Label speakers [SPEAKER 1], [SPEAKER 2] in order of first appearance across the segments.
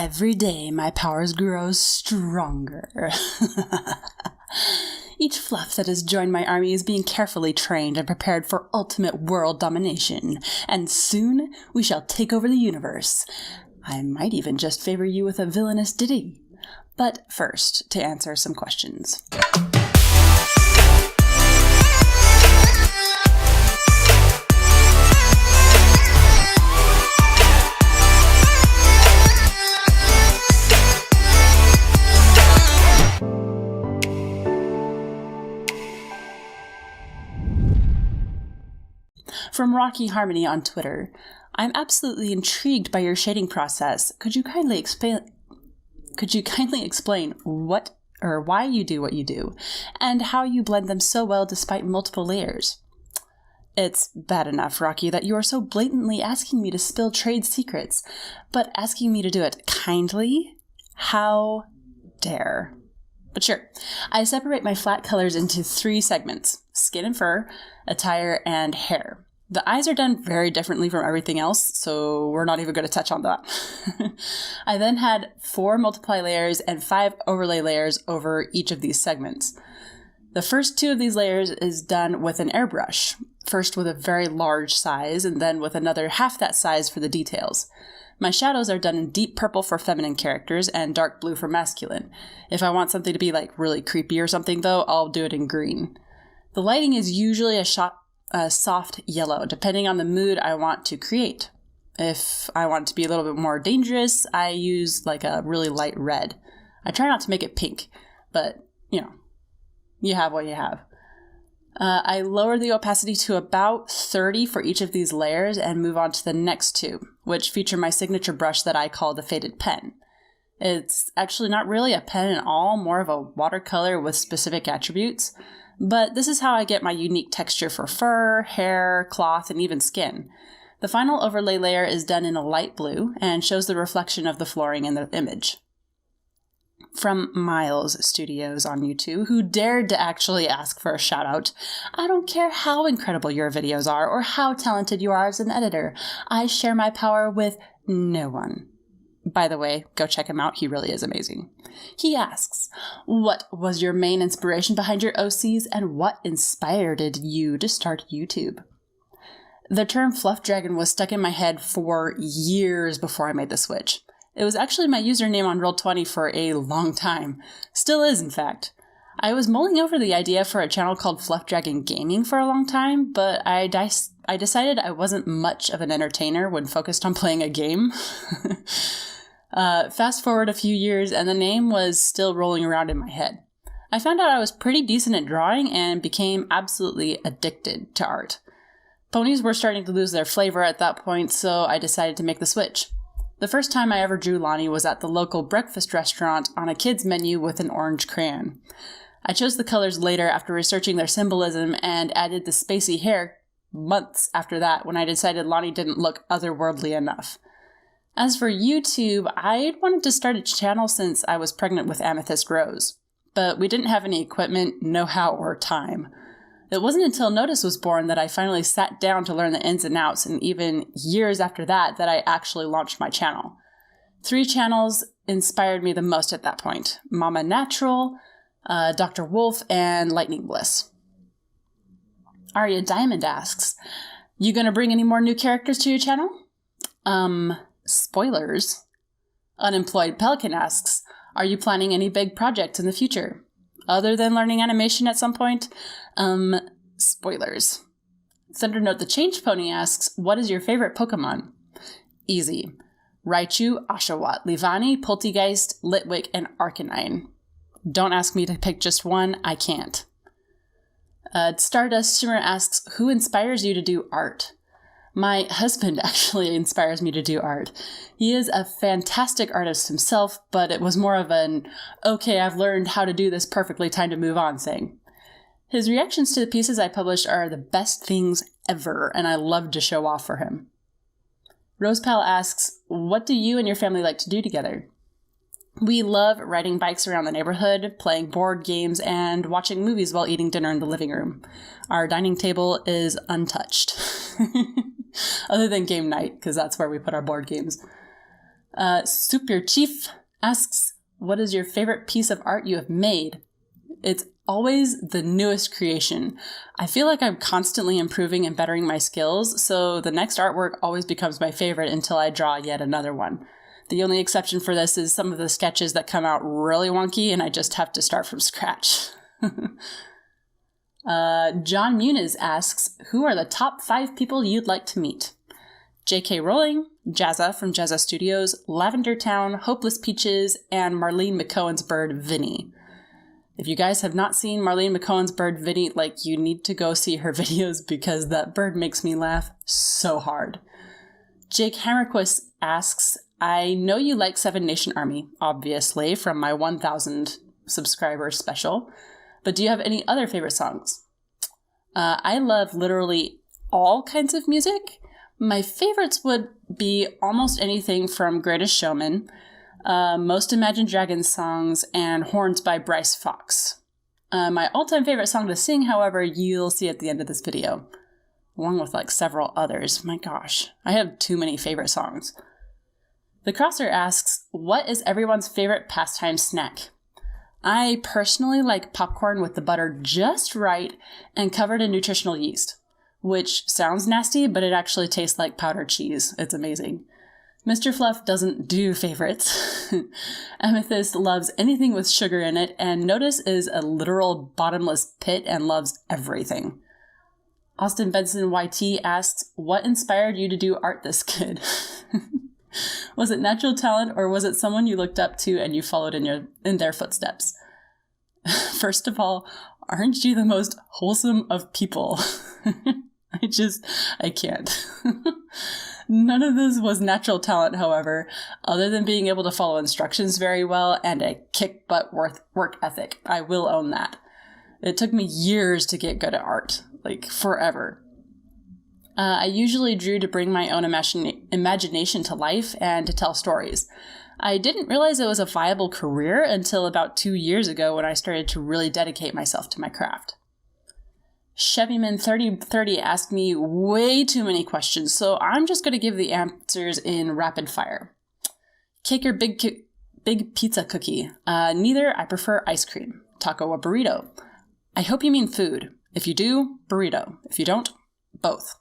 [SPEAKER 1] Every day my powers grow stronger. Each fluff that has joined my army is being carefully trained and prepared for ultimate world domination, and soon we shall take over the universe. I might even just favor you with a villainous ditty. But first, to answer some questions. From Rocky Harmony on Twitter, I'm absolutely intrigued by your shading process. Could you kindly explain what or why you do what you do, and how you blend them so well despite multiple layers? It's bad enough, Rocky, that you are so blatantly asking me to spill trade secrets, but asking me to do it kindly? How dare? But sure, I separate my flat colors into 3 segments: skin and fur, attire, and hair. The eyes are done very differently from everything else, so we're not even going to touch on that. I then had 4 multiply layers and 5 overlay layers over each of these segments. The first 2 of these layers is done with an airbrush, first with a very large size and then with another half that size for the details. My shadows are done in deep purple for feminine characters and dark blue for masculine. If I want something to be like really creepy or something though, I'll do it in green. The lighting is usually a soft yellow, depending on the mood I want to create. If I want it to be a little bit more dangerous, I use like a really light red. I try not to make it pink, but you have what you have. I lower the opacity to about 30 for each of these layers and move on to the next 2, which feature my signature brush that I call the Faded Pen. It's actually not really a pen at all, more of a watercolor with specific attributes. But this is how I get my unique texture for fur, hair, cloth, and even skin. The final overlay layer is done in a light blue and shows the reflection of the flooring in the image. From Miles Studios on YouTube, who dared to actually ask for a shout out, I don't care how incredible your videos are or how talented you are as an editor. I share my power with no one. By the way, go check him out. He really is amazing. He asks, what was your main inspiration behind your OCs and what inspired you to start YouTube? The term Fluff Dragon was stuck in my head for years before I made the switch. It was actually my username on Roll20 for a long time. Still is, in fact. I was mulling over the idea for a channel called Fluff Dragon Gaming for a long time, but I decided I wasn't much of an entertainer when focused on playing a game. Fast forward a few years and the name was still rolling around in my head. I found out I was pretty decent at drawing and became absolutely addicted to art. Ponies were starting to lose their flavor at that point, so I decided to make the switch. The first time I ever drew Lonnie was at the local breakfast restaurant on a kid's menu with an orange crayon. I chose the colors later after researching their symbolism and added the spacey hair months after that when I decided Lonnie didn't look otherworldly enough. As for YouTube, I'd wanted to start a channel since I was pregnant with Amethyst Rose, but we didn't have any equipment, know-how, or time. It wasn't until Notice was born that I finally sat down to learn the ins and outs, and even years after that I actually launched my channel. 3 channels inspired me the most at that point: Mama Natural, Dr. Wolf, and Lightning Bliss. Aria Diamond asks, you gonna bring any more new characters to your channel? Spoilers. Unemployed Pelican asks, are you planning any big projects in the future? Other than learning animation at some point? Spoilers. Thundernote the Change Pony asks, what is your favorite Pokemon? Easy. Raichu, Oshawott, Leavanny, Poltegeist, Litwick, and Arcanine. Don't ask me to pick just one, I can't. Stardust Shimmer asks, who inspires you to do art? My husband actually inspires me to do art. He is a fantastic artist himself, but it was more of an, okay, I've learned how to do this perfectly, time to move on thing. His reactions to the pieces I published are the best things ever, and I love to show off for him. Rosepal asks, what do you and your family like to do together? We love riding bikes around the neighborhood, playing board games, and watching movies while eating dinner in the living room. Our dining table is untouched. Other than game night, because that's where we put our board games. Super Chief asks, what is your favorite piece of art you have made? It's always the newest creation. I feel like I'm constantly improving and bettering my skills, so the next artwork always becomes my favorite until I draw yet another one. The only exception for this is some of the sketches that come out really wonky and I just have to start from scratch. John Muniz asks, who are the top 5 people you'd like to meet? J.K. Rowling, Jazza from Jazza Studios, Lavender Town, Hopeless Peaches, and Marlene McCohen's bird, Vinny. If you guys have not seen Marlene McCohen's bird, Vinny, you need to go see her videos because that bird makes me laugh so hard. Jake Hammerquist asks, I know you like Seven Nation Army, obviously, from my 1,000 subscriber special, but do you have any other favorite songs? I love literally all kinds of music. My favorites would be almost anything from Greatest Showman, most Imagine Dragons songs, and Horns by Bryce Fox. My all-time favorite song to sing, however, you'll see at the end of this video, along with several others. My gosh, I have too many favorite songs. The Crosser asks, what is everyone's favorite pastime snack? I personally like popcorn with the butter just right and covered in nutritional yeast, which sounds nasty, but it actually tastes like powdered cheese. It's amazing. Mr. Fluff doesn't do favorites. Amethyst loves anything with sugar in it, and Notice is a literal bottomless pit and loves everything. Austin Benson YT asks, what inspired you to do art this good? Was it natural talent, or was it someone you looked up to and you followed in their footsteps? First of all, aren't you the most wholesome of people? I can't. None of this was natural talent, however, other than being able to follow instructions very well and a kick-butt work ethic. I will own that. It took me years to get good at art, forever. I usually drew to bring my own imagination to life and to tell stories. I didn't realize it was a viable career until about 2 years ago when I started to really dedicate myself to my craft. Chevyman3030 asked me way too many questions, so I'm just going to give the answers in rapid fire. Cake or big pizza cookie? Neither. I prefer ice cream. Taco or burrito? I hope you mean food. If you do, burrito. If you don't, both.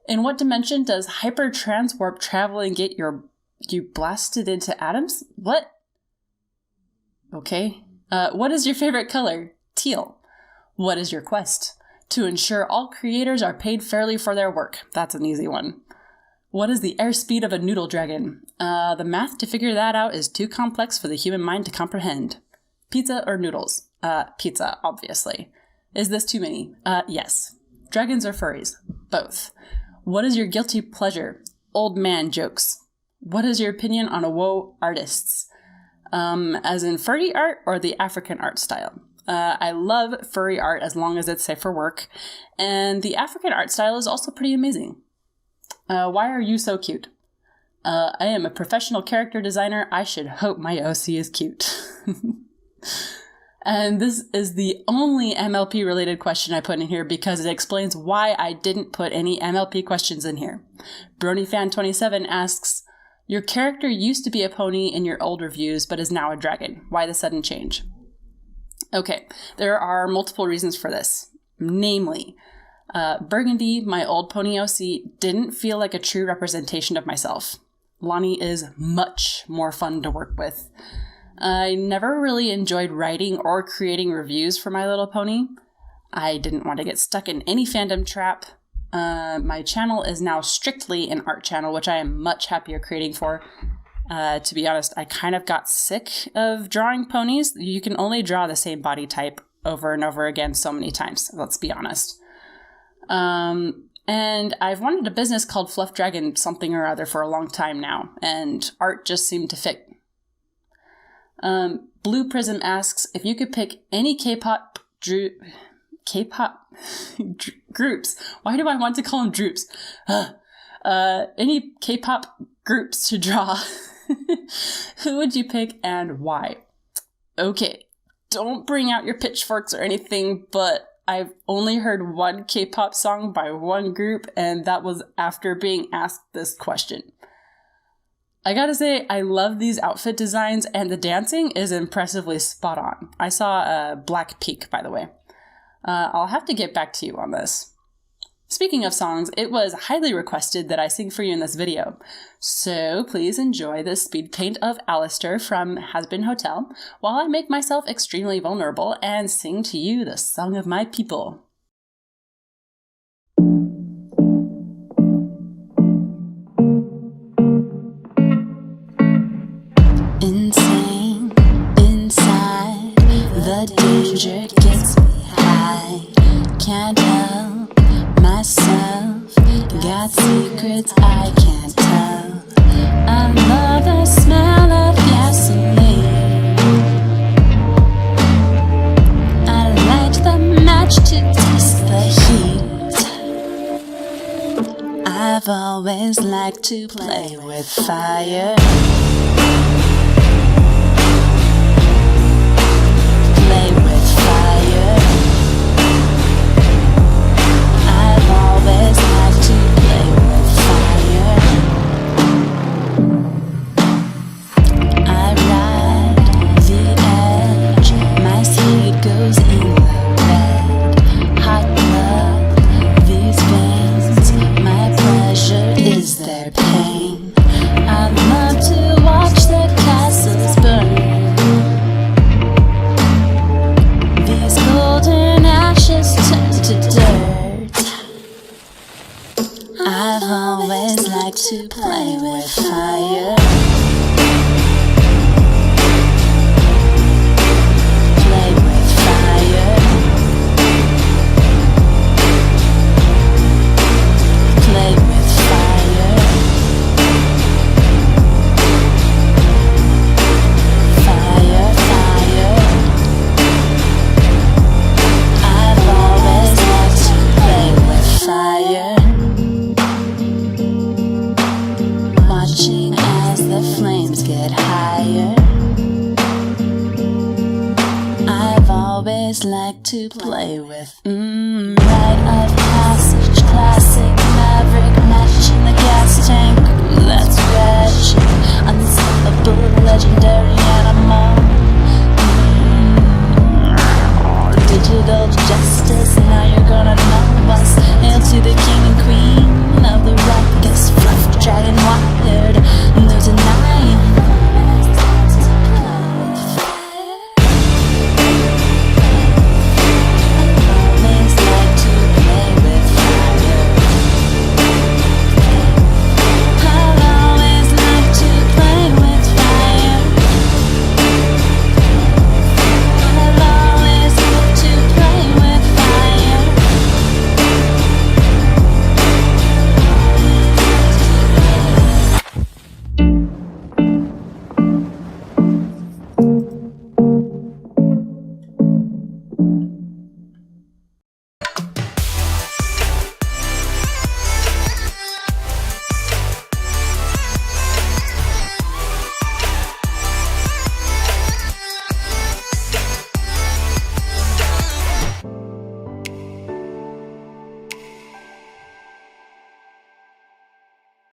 [SPEAKER 1] In what dimension does hyper-transwarp traveling get you blasted into atoms? What? Okay. What is your favorite color? Teal. What is your quest? To ensure all creators are paid fairly for their work. That's an easy one. What is the airspeed of a noodle dragon? The math to figure that out is too complex for the human mind to comprehend. Pizza or noodles? Pizza, obviously. Is this too many? Yes. Dragons or furries? Both. What is your guilty pleasure? Old man jokes. What is your opinion on AWO artists? As in furry art or the African art style? I love furry art as long as it's safe for work, and the African art style is also pretty amazing. Why are you so cute? I am a professional character designer. I should hope my OC is cute. And this is the only MLP related question I put in here because it explains why I didn't put any MLP questions in here. BronyFan27 asks, your character used to be a pony in your old reviews, but is now a dragon. Why the sudden change? Okay, there are multiple reasons for this. Namely, Burgundy, my old pony OC, didn't feel like a true representation of myself. Lonnie is much more fun to work with. I never really enjoyed writing or creating reviews for My Little Pony. I didn't want to get stuck in any fandom trap. My channel is now strictly an art channel, which I am much happier creating for. To be honest, I kind of got sick of drawing ponies. You can only draw the same body type over and over again so many times, let's be honest. And I've wanted a business called Fluff Dragon something or other for a long time now, and art just seemed to fit. Blue Prism asks, if you could pick any K-pop groups, why do I want to call them droops? Any K-pop groups to draw, who would you pick and why? Okay, don't bring out your pitchforks or anything, but I've only heard one K-pop song by one group, and that was after being asked this question. I gotta say, I love these outfit designs, and the dancing is impressively spot on. I saw a Black Peak, by the way. I'll have to get back to you on this. Speaking of songs, it was highly requested that I sing for you in this video. So please enjoy this speed paint of Alastor from Hazbin Hotel while I make myself extremely vulnerable and sing to you the song of my people. Insane, inside, the danger gets me high. Can't help myself, got secrets I can't tell. I love the smell of gasoline. I light the match to taste the heat. I've always liked to play with fire. Play with fire. I've always liked to play with fire. I ride the edge, my speed goes in the red. Hot blood, these veins, my pleasure is their pain. I love to watch the castles burn. These golden ashes turn to dirt. I've always liked to play with fire. Play with fire. Play with fire. Fire, fire. I've always liked to play with fire. Watching as the flames get higher. I've always liked to play with rite of passage, classic maverick, matching the gas tank. Ooh, that's ratchet, unstoppable